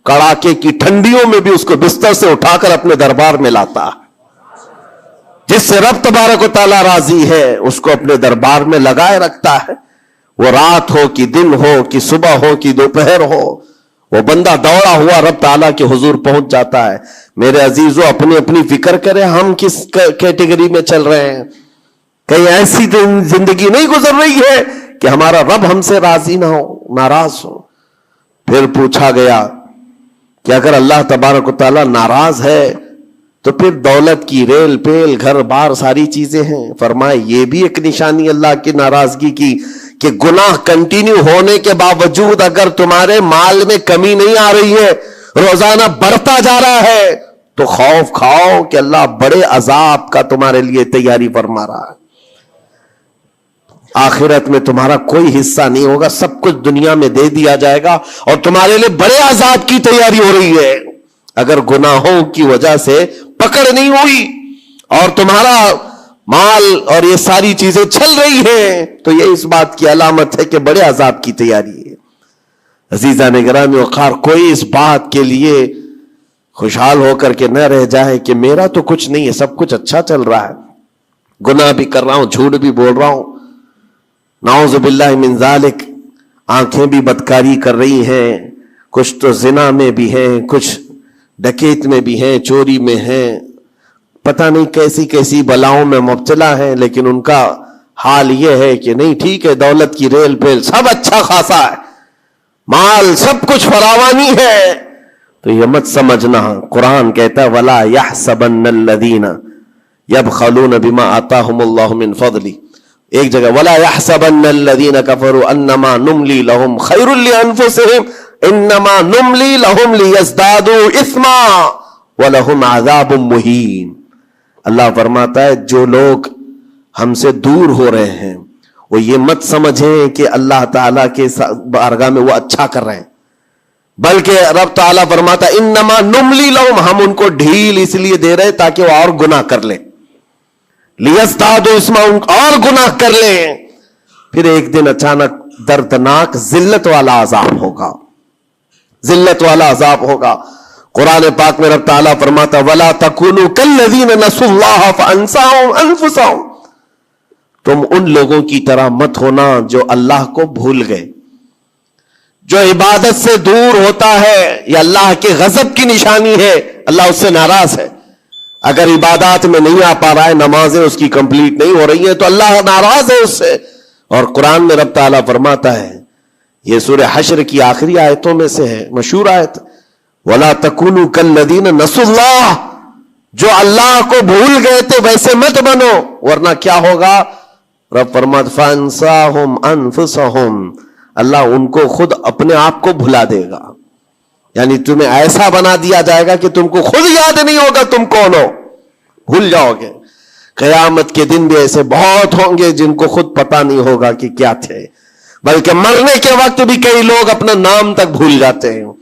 कड़ाके की ठंडियों में भी उसको बिस्तर से उठाकर अपने दरबार में लाता है। जिससे रब तबारक व तआला राजी है उसको अपने दरबार में लगाए रखता है। वो रात हो कि दिन हो कि सुबह हो कि दोपहर हो, वो बंदा दौड़ा हुआ रब ताला के हुजूर पहुंच जाता है। मेरे अजीजों, अपनी अपनी फिक्र करें हम किस कैटेगरी में चल रहे हैं। कहीं ऐसी जिंदगी नहीं गुजर रही है कि हमारा रब हमसे राजी ना हो, नाराज हो। फिर पूछा गया कि अगर अल्लाह तबारक व तआला नाराज है तो फिर दौलत की रेल पेल घर बार सारी चीजें हैं। फरमाए ये भी एक निशानी अल्लाह की नाराजगी की कि गुनाह कंटिन्यू होने के बावजूद अगर तुम्हारे माल में कमी नहीं आ रही है, रोजाना बढ़ता जा रहा है, तो खौफ खाओ कि अल्लाह बड़े अजाब का तुम्हारे लिए तैयारी फरमा रहा है। आखिरत में तुम्हारा कोई हिस्सा नहीं होगा, सब कुछ दुनिया में दे दिया जाएगा और तुम्हारे लिए बड़े अजाब की तैयारी हो रही है। अगर गुनाहों की वजह से पकड़ नहीं हुई और तुम्हारा माल और ये सारी चीजें चल रही हैं, तो ये इस बात की अलामत है कि बड़े अजाब की तैयारी है। अजीजान गिरामी वक़ार, कोई इस बात के लिए खुशहाल होकर के न रह जाए कि मेरा तो कुछ नहीं है, सब कुछ अच्छा चल रहा है, गुनाह भी कर रहा हूं, झूठ भी बोल रहा हूं, नाउज़ु बिल्लाहि मिन ज़ालिक, आंखें भी बदकारी कर रही हैं, कुछ तो जिना में भी हैं, कुछ डकैत में भी हैं, चोरी में हैं, पता नहीं कैसी कैसी बलाओं में मुब्तला है, लेकिन उनका हाल यह है कि नहीं ठीक है, दौलत की रेल पेल सब अच्छा खासा है, माल सब कुछ फरावानी है। तो ये मत समझना, कुरान कहता है वला यहसबन्नल्लज़ीना यबखलून बिमा आताहुमुल्लाहु मिन फज़ली। एक जगह वला यहसबन्नल्लज़ीना कफरू अन्नमा नुमली लहुम खैरुल लिअनफुसिहिम इन्नमा नुमली लहुम लियज़दादू इस्मा वलहुम अज़ाबुम मुहीन। अल्लाह फरमाता है जो लोग हमसे दूर हो रहे हैं वो ये मत समझें कि अल्लाह ताला के बारगाह में वो अच्छा कर रहे हैं, बल्कि रब ताला फरमाता है इन्नमा नुमली लहुम, हम उनको ढील इसलिए दे रहे ताकि वो और गुनाह कर ले, लियज़दादू इस्मा, और गुनाह कर ले। फिर एक दिन अचानक दर्दनाक जिल्लत वाला अजाब होगा, जिल्लत वाला अजाब होगा। कुरान पाक में रब ताला फरमाता वला तकुनु कल्लज़ीना नसुल्लाह फअंसाहुम अनफुसहुम, तुम उन लोगों की तरह मत होना जो अल्लाह को भूल गए। जो इबादत से दूर होता है यह अल्लाह के गजब की निशानी है, अल्लाह उससे नाराज है। अगर इबादत में नहीं आ पा रहा है, नमाजें उसकी कंप्लीट नहीं हो रही है, तो अल्लाह नाराज है उससे। और कुरान में रब ताला फरमाता है, यह सूरह हश्र की आखिरी आयतों में से है, मशहूर आयत, वला तकुनु कल्लज़ीना नसुल्लाह, जो अल्लाह को भूल गए थे वैसे मत बनो, वरना क्या होगा। रब फरमाता फअंसाहुम अनफुसहुम, अल्लाह उनको खुद अपने आप को भुला देगा, यानी तुम्हें ऐसा बना दिया जाएगा कि तुमको खुद याद नहीं होगा तुम कौन हो, भूल जाओगे। क़यामत के दिन भी ऐसे बहुत होंगे जिनको खुद पता नहीं होगा कि क्या थे, बल्कि मरने के वक्त भी कई लोग अपना नाम तक भूल जाते हैं।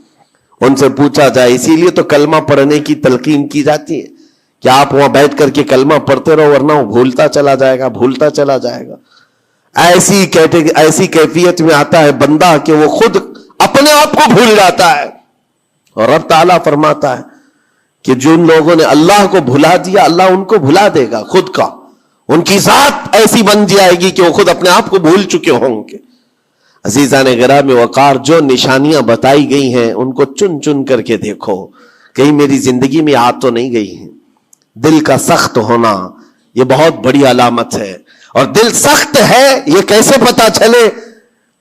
उनसे पूछा जाए, इसीलिए तो कलमा पढ़ने की तलकीन की जाती है कि आप वहां बैठ करके कलमा पढ़ते रहो, वरना वो भूलता चला जाएगा, भूलता चला जाएगा। ऐसी कैफियत में आता है बंदा कि वो खुद अपने आप को भूल जाता है। और रब ताला फरमाता है कि जिन लोगों ने अल्लाह को भुला दिया, अल्लाह उनको भुला देगा खुद का, उनकी जात ऐसी बन जाएगी कि वो खुद अपने आप को भूल चुके होंगे। अजीजान गिरामी वक़ार, जो निशानियां बताई गई हैं उनको चुन चुन करके देखो, कहीं मेरी जिंदगी में आ तो नहीं गई है। दिल का सख्त होना यह बहुत बड़ी अलामत है। और दिल सख्त है ये कैसे पता चले।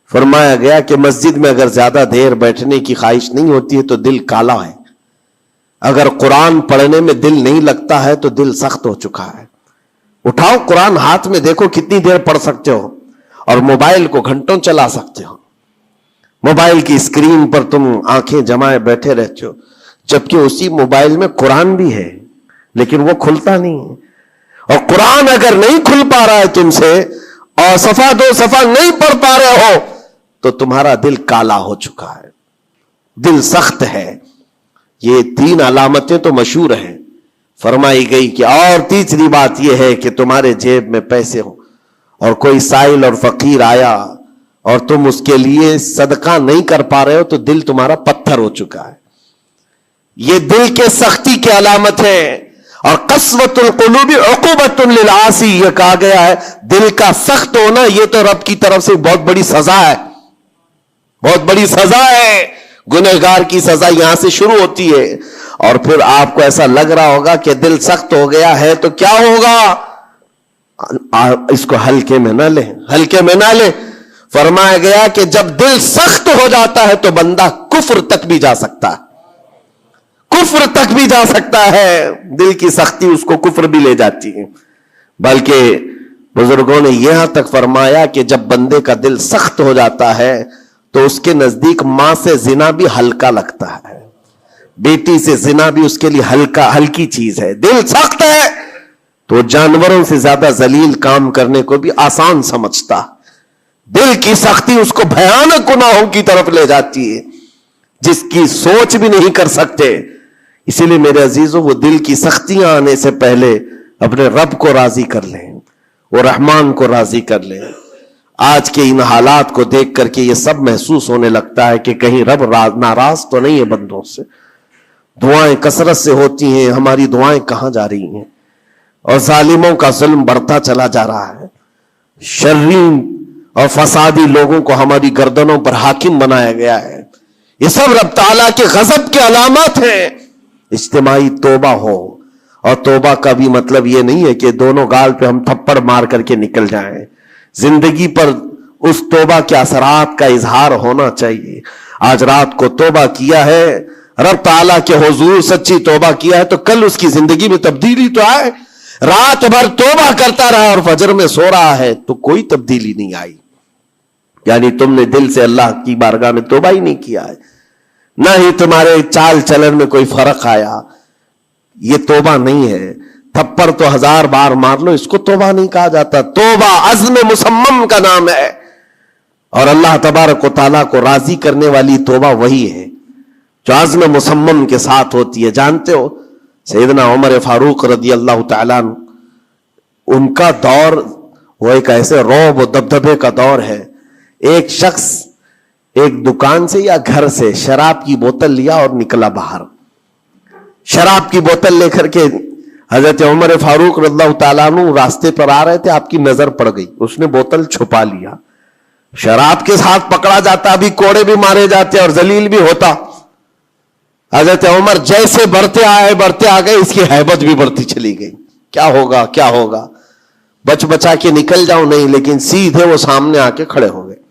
फरमाया गया कि मस्जिद में अगर ज्यादा देर बैठने की ख्वाहिश नहीं होती है तो दिल काला है, अगर कुरान पढ़ने में दिल नहीं लगता है तो दिल सख्त हो चुका है। उठाओ कुरान हाथ में, देखो कितनी देर पढ़ सकते हो, और मोबाइल को घंटों चला सकते हो। मोबाइल की स्क्रीन पर तुम आंखें जमाए बैठे रहते हो, जबकि उसी मोबाइल में कुरान भी है लेकिन वो खुलता नहीं है। और कुरान अगर नहीं खुल पा रहा है तुमसे और सफा दो सफा नहीं पढ़ पा रहे हो तो तुम्हारा दिल काला हो चुका है, दिल सख्त है। ये तीन अलामतें तो मशहूर हैं। फरमाई गई कि और तीसरी बात यह है कि तुम्हारे जेब में पैसे हो और कोई साइल और फकीर आया और तुम उसके लिए सदका नहीं कर पा रहे हो तो दिल तुम्हारा पत्थर हो चुका है। یہ دل کے سختی کی علامت ہے. اور قسوۃ القلوب عقوبۃ للعاصی، یہ کہا گیا ہے دل کا سخت ہونا یہ تو رب کی طرف سے بہت بڑی سزا ہے، بہت بڑی سزا ہے. گنہگار کی سزا یہاں سے شروع ہوتی ہے. اور پھر آپ کو ایسا لگ رہا ہوگا کہ دل سخت ہو گیا ہے تو کیا ہوگا، اس کو ہلکے میں نہ لیں، ہلکے میں نہ لیں. فرمایا گیا کہ جب دل سخت ہو جاتا ہے تو بندہ کفر تک بھی جا سکتا ہے، کفر تک بھی جا سکتا ہے. دل کی سختی اس کو کفر بھی لے جاتی ہے. بلکہ بزرگوں نے یہاں تک فرمایا کہ جب بندے کا دل سخت ہو جاتا ہے تو اس کے نزدیک ماں سے زنا بھی ہلکا لگتا ہے، بیٹی سے زنا بھی اس کے لیے ہلکی چیز ہے. دل سخت ہے تو جانوروں سے زیادہ ذلیل کام کرنے کو بھی آسان سمجھتا. دل کی سختی اس کو بھیانک گناہوں کی طرف لے جاتی ہے جس کی سوچ بھی نہیں کر سکتے. اسی لیے میرے عزیزوں، وہ دل کی سختیاں آنے سے پہلے اپنے رب کو راضی کر لیں، وہ رحمان کو راضی کر لیں. آج کے ان حالات کو دیکھ کر کے یہ سب محسوس ہونے لگتا ہے کہ کہیں رب ناراض تو نہیں ہے بندوں سے. دعائیں کثرت سے ہوتی ہیں، ہماری دعائیں کہاں جا رہی ہیں؟ اور ظالموں کا ظلم بڑھتا چلا جا رہا ہے. شرین اور فسادی لوگوں کو ہماری گردنوں پر حاکم بنایا گیا ہے. یہ سب رب تعالیٰ کے غضب کے علامات ہیں. اجتماعی توبہ ہو، اور توبہ کا بھی مطلب یہ نہیں ہے کہ دونوں گال پہ ہم تھپڑ مار کر کے نکل جائیں. زندگی پر اس توبہ کے اثرات کا اظہار ہونا چاہیے. آج رات کو توبہ کیا ہے، رب تعالیٰ کے حضور سچی توبہ کیا ہے تو کل اس کی زندگی میں تبدیلی تو آئے. رات بھر توبہ کرتا رہا اور فجر میں سو رہا ہے تو کوئی تبدیلی نہیں آئی، یعنی تم نے دل سے اللہ کی بارگاہ میں توبہ ہی نہیں کیا ہے، نہ ہی تمہارے چال چلن میں کوئی فرق آیا. یہ توبہ نہیں ہے. تھپڑ تو 1000 بار مار لو، اس کو توبہ نہیں کہا جاتا. توبہ عزم مصمم کا نام ہے، اور اللہ تبارک و تعالیٰ کو راضی کرنے والی توبہ وہی ہے جو عزم مصمم کے ساتھ ہوتی ہے. جانتے ہو سیدنا عمر فاروق رضی اللہ تعالیٰ عنہ، ان کا دور وہ ایک ایسے رعب و دبدبے کا دور ہے. ایک شخص ایک دکان سے یا گھر سے شراب کی بوتل لیا اور نکلا باہر. شراب کی بوتل لے کر کے حضرت عمر فاروق رضی اللہ تعالیٰ عنہ راستے پر آ رہے تھے، آپ کی نظر پڑ گئی، اس نے بوتل چھپا لیا. شراب کے ساتھ پکڑا جاتا، ابھی کوڑے بھی مارے جاتے اور ذلیل بھی ہوتا. حضرت عمر جیسے بڑھتے آ گئے، اس کی ہیبت بھی بڑھتی چلی گئی. کیا ہوگا کیا ہوگا، بچ بچا کے نکل جاؤں نہیں، لیکن سیدھے وہ سامنے آ کے کھڑے ہو گئے.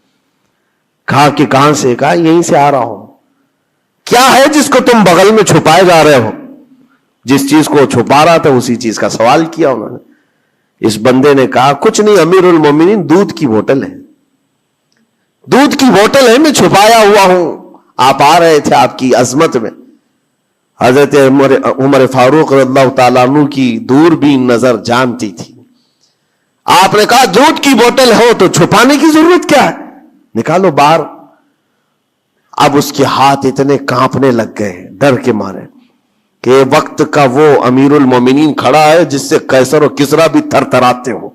کہا کہ کہاں سے؟ کہا یہیں سے آ رہا ہوں. کیا ہے جس کو تم بغل میں چھپائے جا رہے ہو؟ جس چیز کو چھپا رہا تھا اسی چیز کا سوال کیا انہوں نے. اس بندے نے کہا کچھ نہیں امیر المومنین، دودھ کی بوتل ہے، دودھ کی بوتل ہے، میں چھپایا ہوا ہوں، آپ آ رہے تھے آپ کی عظمت میں. حضرت عمر فاروق رضی اللہ تعالیٰ عنہ کی دوربین نظر جانتی تھی. آپ نے کہا دودھ کی بوتل ہو تو چھپانے کی ضرورت کیا ہے، نکالو باہر. اب اس کے ہاتھ اتنے کانپنے لگ گئے ڈر کے مارے کہ وقت کا وہ امیر المومنین کھڑا ہے جس سے قیصر و کسریٰ بھی تھر تھراتے ہو.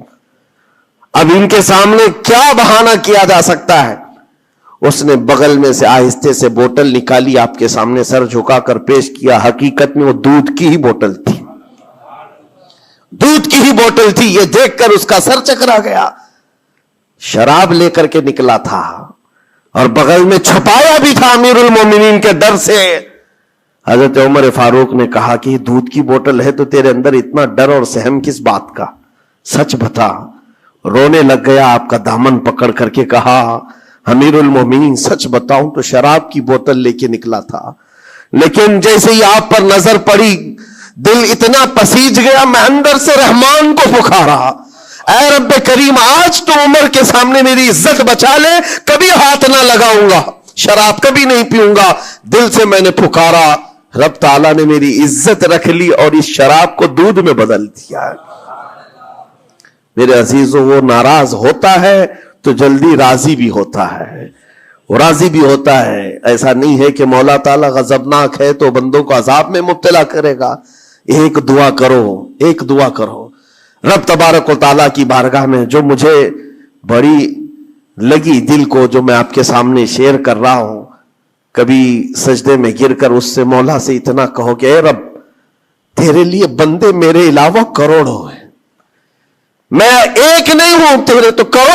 اب ان کے سامنے کیا بہانہ کیا جا سکتا ہے؟ اس نے بغل میں سے آہستے سے بوتل نکالی، آپ کے سامنے سر جھکا کر پیش کیا. حقیقت میں وہ دودھ کی ہی بوتل تھی، دودھ کی ہی بوتل تھی. یہ دیکھ کر اس کا سر چکرا گیا. شراب لے کر کے نکلا تھا اور بغل میں چھپایا بھی تھا امیر المومنین کے ڈر سے. حضرت عمر فاروق نے کہا کہ یہ دودھ کی بوتل ہے تو تیرے اندر اتنا ڈر اور سہم کس بات کا، سچ بتا. رونے لگ گیا، آپ کا دامن پکڑ کر کے کہا امیر المومنین سچ بتاؤں تو شراب کی بوتل لے کے نکلا تھا، لیکن جیسے ہی آپ پر نظر پڑی دل اتنا پسیج گیا، میں اندر سے رحمان کو پکارا، اے رب کریم آج تو عمر کے سامنے میری عزت بچا لے، کبھی ہاتھ نہ لگاؤں گا، شراب کبھی نہیں پیوں گا. دل سے میں نے پکارا، رب تعالیٰ نے میری عزت رکھ لی اور اس شراب کو دودھ میں بدل دیا. میرے عزیزوں، وہ ناراض ہوتا ہے تو جلدی راضی بھی ہوتا ہے، وہ راضی بھی ہوتا ہے. ایسا نہیں ہے کہ مولا تعالیٰ غضبناک ہے تو بندوں کو عذاب میں مبتلا کرے گا. ایک دعا کرو، ایک دعا کرو رب تبارک و تعالیٰ کی بارگاہ میں. جو مجھے بڑی لگی دل کو، جو میں آپ کے سامنے شیئر کر رہا ہوں، کبھی سجدے میں گر کر اس سے مولا سے اتنا کہو کہ اے رب تیرے لیے بندے میرے علاوہ کروڑوں ہیں، میں ایک نہیں ہوں، تیرے تو کروڑ